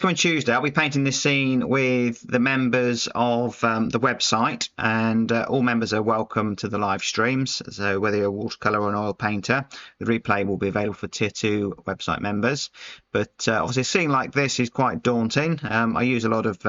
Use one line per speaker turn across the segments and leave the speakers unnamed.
Coming Tuesday, I'll be painting this scene with the members of the website, and all members are welcome to the live streams. So whether you're a watercolor or an oil painter, the replay will be available for Tier 2 website members. But obviously a scene like this is quite daunting. I use a lot of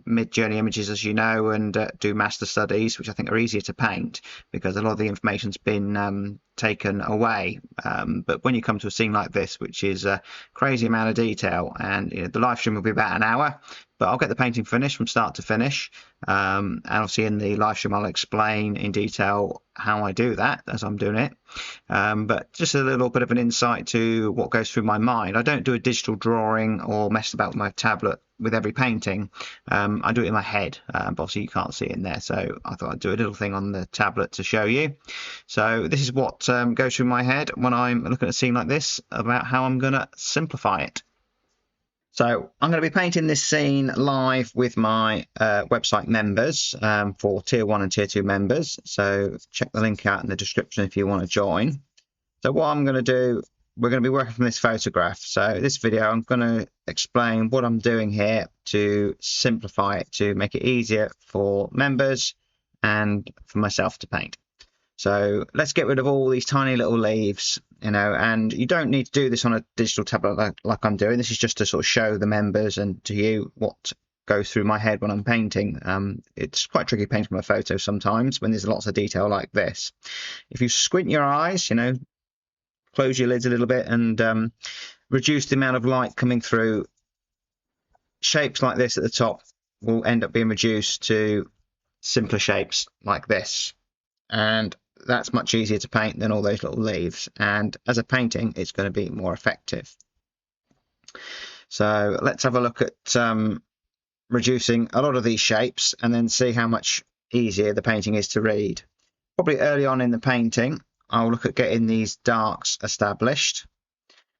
mid-journey images, as you know, and do master studies, which I think are easier to paint because a lot of the information's been taken away. But when you come to a scene like this, which is a crazy amount of detail, and the live stream will be about an hour, but I'll get the painting finished from start to finish, and obviously in the live stream I'll explain in detail how I do that as I'm doing it, but just a little bit of an insight to what goes through my mind. I don't do a digital drawing or mess about with my tablet with every painting. I do it in my head, but obviously you can't see it in there, so I thought I'd do a little thing on the tablet to show you. So this is what goes through my head when I'm looking at a scene like this about how I'm going to simplify it. So I'm going to be painting this scene live with my website members for Tier 1 and Tier 2 members. So check the link out in the description if you want to join. So what I'm going to do, we're going to be working from this photograph. So this video, I'm going to explain what I'm doing here to simplify it, to make it easier for members and for myself to paint. So let's get rid of all these tiny little leaves, and you don't need to do this on a digital tablet like I'm doing. This is just to sort of show the members and to you what goes through my head when I'm painting. It's quite tricky painting a photo sometimes when there's lots of detail like this. If you squint your eyes, close your lids a little bit and reduce the amount of light coming through, shapes like this at the top will end up being reduced to simpler shapes like this. And that's much easier to paint than all those little leaves, and as a painting it's going to be more effective. So let's have a look at reducing a lot of these shapes and then see how much easier the painting is to read. Probably early on in the painting I'll look at getting these darks established,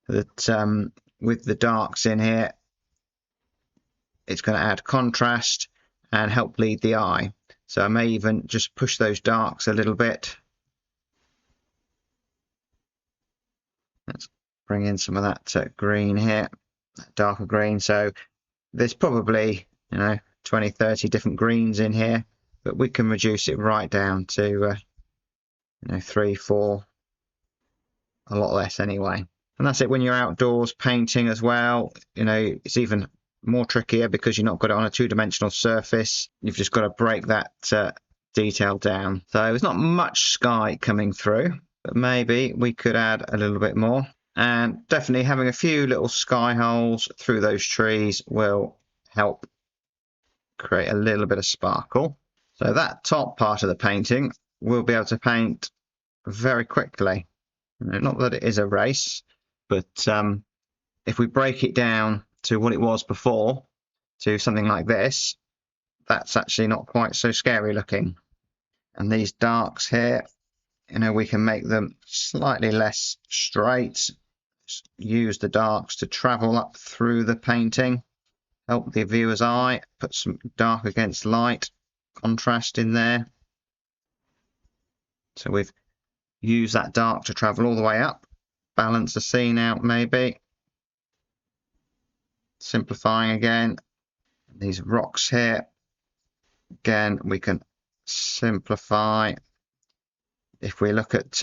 that with the darks in here it's going to add contrast and help lead the eye. So I may even just push those darks a little bit. Let's bring in some of that green here, that darker green. So there's probably 20-30 different greens in here, but we can reduce it right down to 3-4, a lot less anyway. And that's it when you're outdoors painting as well. It's even more trickier because you've not got it on a two-dimensional surface. You've just got to break that detail down. So there's not much sky coming through, but maybe we could add a little bit more. And definitely having a few little sky holes through those trees will help create a little bit of sparkle. So that top part of the painting we'll be able to paint very quickly. Not that it is a race, but if we break it down to what it was before, to something like this, that's actually not quite so scary looking. And these darks here, we can make them slightly less straight. Just use the darks to travel up through the painting, help the viewer's eye, put some dark against light contrast in there. So we've used that dark to travel all the way up, balance the scene out maybe. Simplifying again. These rocks here, again we can simplify. If we look at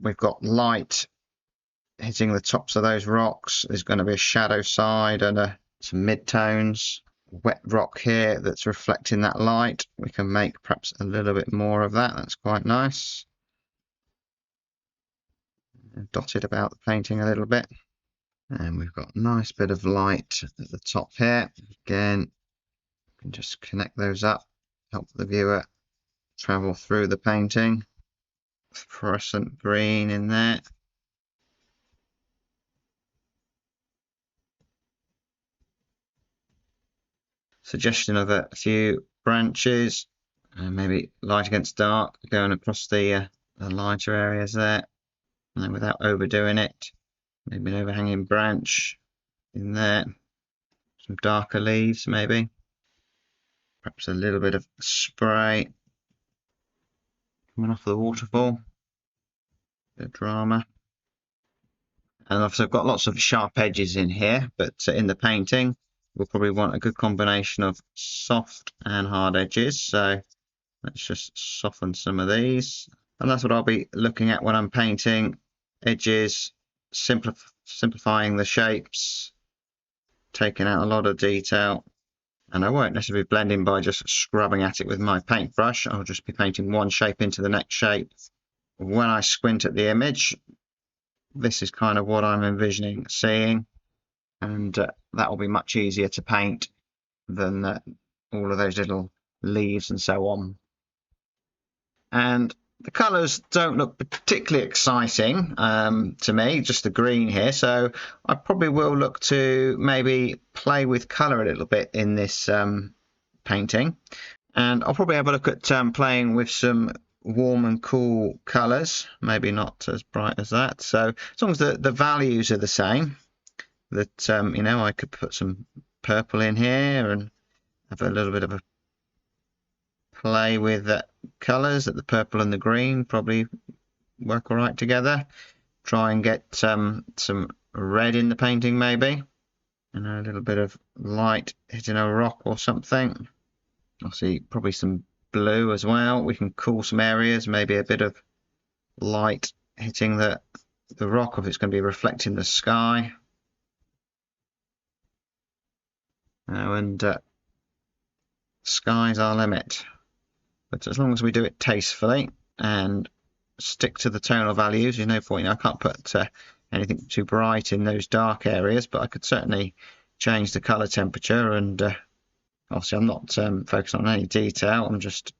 we've got light hitting the tops of those rocks, there's going to be a shadow side and some mid-tones. Wet rock here that's reflecting that light, we can make perhaps a little bit more of that. That's quite nice. Dotted about the painting a little bit. And we've got a nice bit of light at the top here. Again, you can just connect those up, help the viewer travel through the painting. Fluorescent green in there. Suggestion of a few branches, and maybe light against dark going across the lighter areas there, and without overdoing it. Maybe an overhanging branch in there, some darker leaves maybe, perhaps a little bit of spray coming off the waterfall, bit of drama. And obviously I've got lots of sharp edges in here, but in the painting we'll probably want a good combination of soft and hard edges. So let's just soften some of these. And that's what I'll be looking at when I'm painting: edges, simplifying the shapes, taking out a lot of detail. And I won't necessarily be blending by just scrubbing at it with my paintbrush. I'll just be painting one shape into the next shape. When I squint at the image, this is kind of what I'm envisioning seeing, and that will be much easier to paint than all of those little leaves and so on. And the colours don't look particularly exciting to me, just the green here, so I probably will look to maybe play with colour a little bit in this painting. And I'll probably have a look at playing with some warm and cool colours, maybe not as bright as that. So as long as the values are the same, that you know, I could put some purple in here and have a little bit of a play with colours, that the purple and the green probably work all right together. Try and get some red in the painting maybe, and a little bit of light hitting a rock or something. I'll see probably some blue as well. We can cool some areas, maybe a bit of light hitting the rock if it's going to be reflecting the sky. And sky's our limit. But as long as we do it tastefully and stick to the tonal values, there's no point. I can't put anything too bright in those dark areas, but I could certainly change the color temperature. And obviously I'm not focused on any detail, I'm just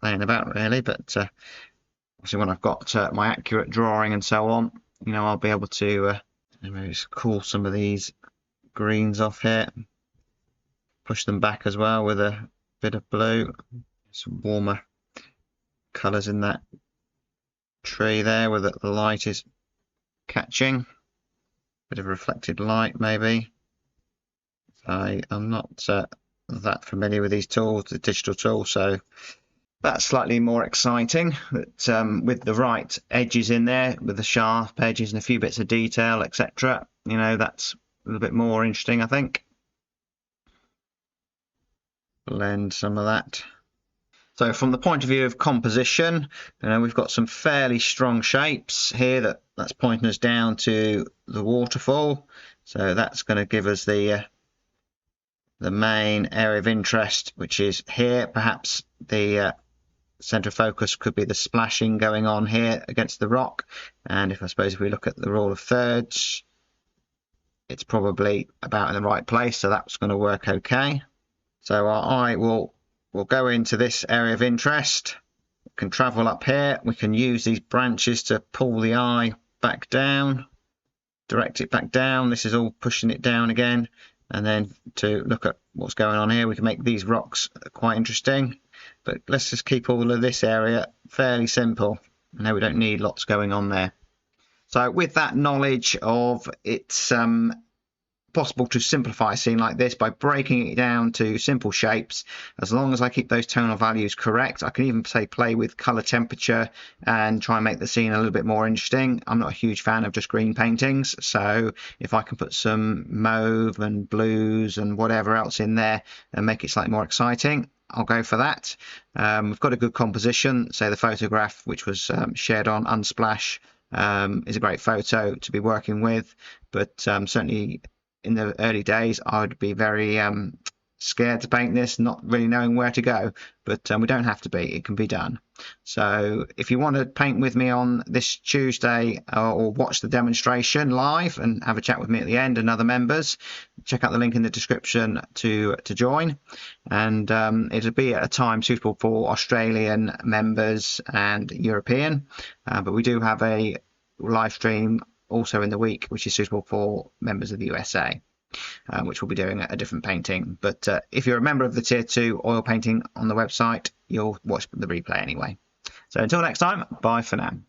playing about really. But obviously when I've got my accurate drawing and so on, you know, I'll be able to maybe just cool some of these greens off here, push them back as well with a bit of blue. Some warmer colours in that tree there where the light is catching. Bit of reflected light maybe. I'm not that familiar with these tools, the digital tools, so that's slightly more exciting. But with the right edges in there, with the sharp edges and a few bits of detail, etc., you know, that's a little bit more interesting, I think. Blend some of that. So from the point of view of composition, you know, we've got some fairly strong shapes here that's pointing us down to the waterfall. So that's going to give us the main area of interest, which is here. Perhaps the center of focus could be the splashing going on here against the rock. And if we look at the rule of thirds, it's probably about in the right place. So that's going to work okay. So our eye will go into this area of interest. We can travel up here. We can use these branches to pull the eye back down, direct it back down. This is all pushing it down again. And then to look at what's going on here, we can make these rocks quite interesting. But let's just keep all of this area fairly simple. No, we don't need lots going on there. So with that knowledge of it's possible to simplify a scene like this by breaking it down to simple shapes. As long as I keep those tonal values correct, I can even play with color temperature and try and make the scene a little bit more interesting. I'm not a huge fan of just green paintings, so if I can put some mauve and blues and whatever else in there and make it slightly more exciting, I'll go for that. We've got a good composition. Say the photograph which was shared on Unsplash is a great photo to be working with, but certainly in the early days I would be very scared to paint this, not really knowing where to go, but we don't have to be, it can be done. So if you want to paint with me on this Tuesday or watch the demonstration live and have a chat with me at the end and other members, check out the link in the description to join. And it'll be at a time suitable for Australian members and European, but we do have a live stream also in the week which is suitable for members of the USA, which we'll be doing a different painting. But if you're a member of the Tier 2 oil painting on the website, you'll watch the replay anyway. So until next time, bye for now.